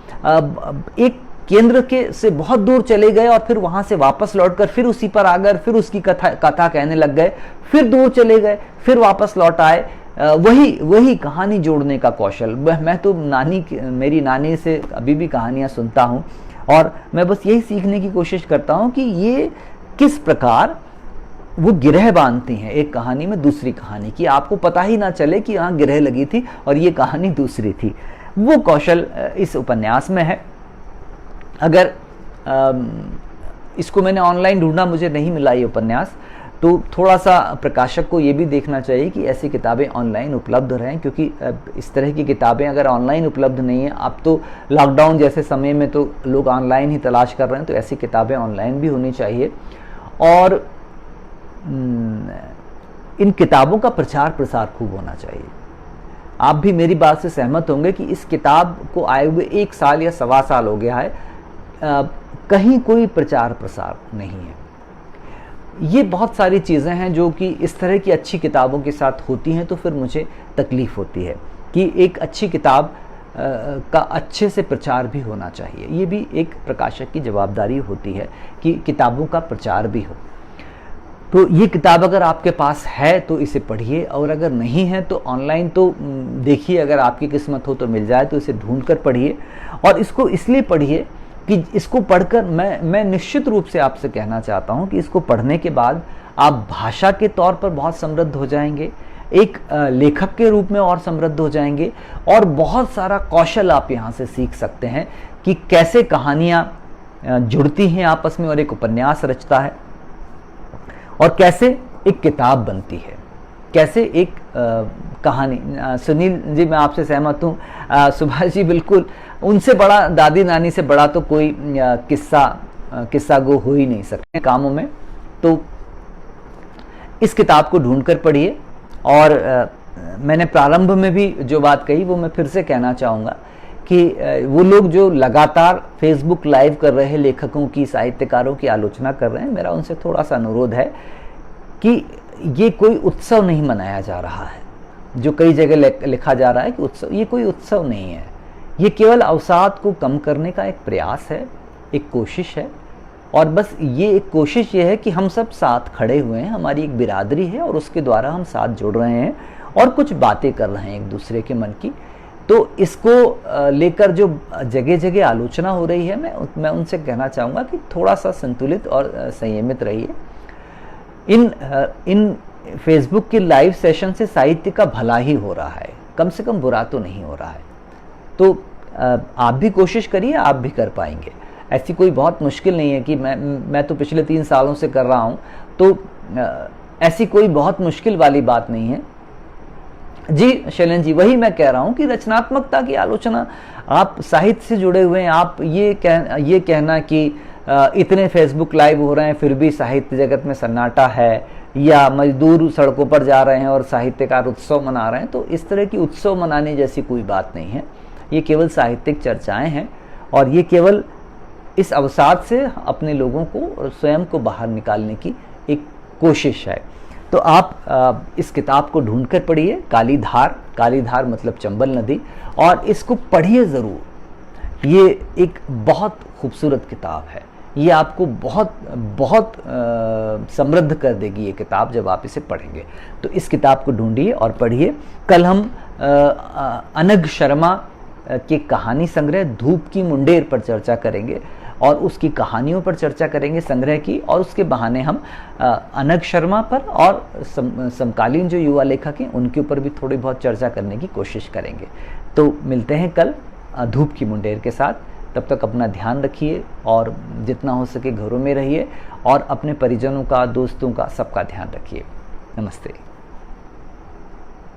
एक केंद्र के से बहुत दूर चले गए और फिर वहां से वापस लौटकर फिर उसी पर आ गए, फिर उसकी कथा कहने लग गए, फिर दूर चले गए, फिर वापस लौट आए। वही कहानी जोड़ने का कौशल। मैं तो मेरी नानी से अभी भी कहानियां सुनता हूं, और मैं बस यही सीखने की कोशिश करता हूं कि ये किस प्रकार वो गिरह बांधती हैं एक कहानी में दूसरी कहानी की, आपको पता ही ना चले कि यहाँ गिरह लगी थी और ये कहानी दूसरी थी। वो कौशल इस उपन्यास में है। अगर इसको मैंने ऑनलाइन ढूंढा, मुझे नहीं मिला ये उपन्यास, तो थोड़ा सा प्रकाशक को ये भी देखना चाहिए कि ऐसी किताबें ऑनलाइन उपलब्ध रहें, क्योंकि इस तरह की किताबें अगर ऑनलाइन उपलब्ध नहीं है, अब तो लॉकडाउन जैसे समय में तो लोग ऑनलाइन ही तलाश कर रहे हैं, तो ऐसी किताबें ऑनलाइन भी होनी चाहिए। और इन किताबों का प्रचार प्रसार खूब होना चाहिए। आप भी मेरी बात से सहमत होंगे कि इस किताब को आए हुए 1 साल या 1.25 साल हो गया है, कहीं कोई प्रचार प्रसार नहीं है। ये बहुत सारी चीज़ें हैं जो कि इस तरह की अच्छी किताबों के साथ होती हैं, तो फिर मुझे तकलीफ़ होती है कि एक अच्छी किताब का अच्छे से प्रचार भी होना चाहिए। ये भी एक प्रकाशक की जवाबदारी होती है कि किताबों का प्रचार भी हो। तो ये किताब अगर आपके पास है तो इसे पढ़िए, और अगर नहीं है तो ऑनलाइन तो देखिए, अगर आपकी किस्मत हो तो मिल जाए तो इसे ढूंढ कर पढ़िए। और इसको इसलिए पढ़िए कि इसको पढ़कर मैं निश्चित रूप से आपसे कहना चाहता हूँ कि इसको पढ़ने के बाद आप भाषा के तौर पर बहुत समृद्ध हो जाएंगे, एक लेखक के रूप में और समृद्ध हो जाएंगे, और बहुत सारा कौशल आप यहाँ से सीख सकते हैं कि कैसे कहानियाँ जुड़ती हैं आपस में और एक उपन्यास रचता है, और कैसे एक किताब बनती है, कैसे एक कहानी। सुनील जी, मैं आपसे सहमत हूँ, सुभाष जी बिल्कुल, उनसे बड़ा, दादी नानी से बड़ा तो कोई किस्सा गो हो ही नहीं सकते कामों में। तो इस किताब को ढूंढ कर पढ़िए। और मैंने प्रारंभ में भी जो बात कही वो मैं फिर से कहना चाहूँगा कि वो लोग जो लगातार फेसबुक लाइव कर रहे लेखकों की, साहित्यकारों की आलोचना कर रहे हैं, मेरा उनसे थोड़ा सा अनुरोध है कि ये कोई उत्सव नहीं मनाया जा रहा है, जो कई जगह लिखा जा रहा है कि उत्सव, ये कोई उत्सव नहीं है। ये केवल अवसाद को कम करने का एक प्रयास है, एक कोशिश है। और बस ये एक कोशिश ये है कि हम सब साथ खड़े हुए हैं, हमारी एक बिरादरी है और उसके द्वारा हम साथ जुड़ रहे हैं और कुछ बातें कर रहे हैं एक दूसरे के मन की। तो इसको लेकर जो जगह जगह आलोचना हो रही है, मैं उनसे कहना चाहूँगा कि थोड़ा सा संतुलित और संयमित रहिए। इन फेसबुक के लाइव सेशन से साहित्य का भला ही हो रहा है, कम से कम बुरा तो नहीं हो रहा है। तो आप भी कोशिश करिए, आप भी कर पाएंगे। ऐसी कोई बहुत मुश्किल नहीं है कि मैं तो पिछले 3 सालों से कर रहा हूँ, तो ऐसी कोई बहुत मुश्किल वाली बात नहीं है। जी शैलेंद्र जी, वही मैं कह रहा हूँ कि रचनात्मकता की आलोचना, आप साहित्य से जुड़े हुए हैं, आप ये कहना कि इतने फेसबुक लाइव हो रहे हैं फिर भी साहित्य जगत में सन्नाटा है, या मजदूर सड़कों पर जा रहे हैं और साहित्यकार उत्सव मना रहे हैं, तो इस तरह की उत्सव मनाने जैसी कोई बात नहीं है। ये केवल साहित्यिक चर्चाएं हैं और ये केवल इस अवसाद से अपने लोगों को और स्वयं को बाहर निकालने की एक कोशिश है। तो आप इस किताब को ढूंढकर पढ़िए, काली धार मतलब चंबल नदी, और इसको पढ़िए ज़रूर। ये एक बहुत खूबसूरत किताब है, ये आपको बहुत बहुत समृद्ध कर देगी ये किताब जब आप इसे पढ़ेंगे। तो इस किताब को ढूंढिए और पढ़िए। कल हम अनघ शर्मा के कहानी संग्रह धूप की मुंडेर पर चर्चा करेंगे और उसकी कहानियों पर चर्चा करेंगे संग्रह की, और उसके बहाने हम अनघ शर्मा पर और समकालीन जो युवा लेखक हैं उनके ऊपर भी थोड़ी बहुत चर्चा करने की कोशिश करेंगे। तो मिलते हैं कल धूप की मुंडेर के साथ। तब तक अपना ध्यान रखिए और जितना हो सके घरों में रहिए और अपने परिजनों का, दोस्तों का, सबका ध्यान रखिए। नमस्ते।